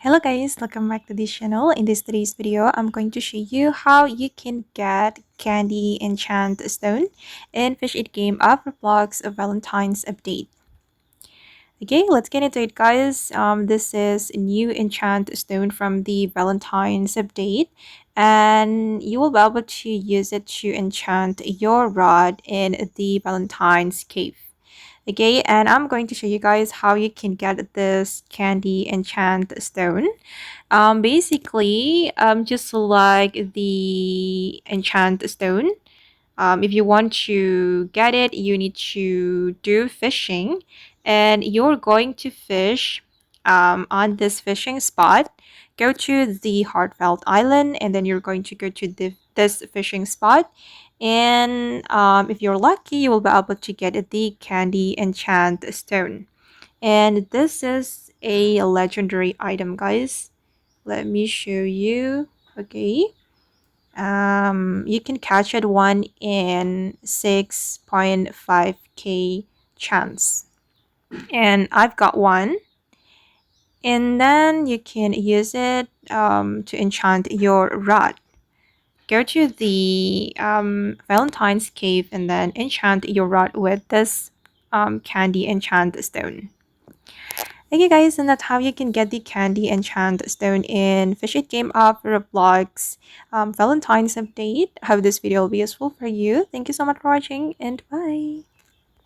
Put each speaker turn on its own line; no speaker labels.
Hello guys, welcome back to this channel. In this today's video, I'm going to show you how you can get Candy Enchant Stone in Fish It game of Roblox Valentine's update. Okay, let's get into it guys. This is a new enchant stone from the Valentine's update, and you will be able to use it to enchant your rod in the Valentine's cave. Okay, and I'm going to show you guys how you can get this Candy Enchant Stone. Basically, just like the enchant stone, if you want to get it, you need to do fishing, and you're going to fish on this fishing spot. Go to the Heartfelt Island, and then you're going to go to this fishing spot. And if you're lucky, you will be able to get the Candy Enchant Stone. And this is a legendary item, guys. Let me show you. Okay, you can catch it 1 in 6.5k chance, and I've got one. And then you can use it to enchant your rod. Go to the Valentine's cave and then enchant your rod with this candy enchant stone. Okay guys, and that's how you can get the Candy Enchant Stone in Fish It Game of Roblox Valentine's update. I hope this video will be useful for you. Thank you so much for watching, and bye!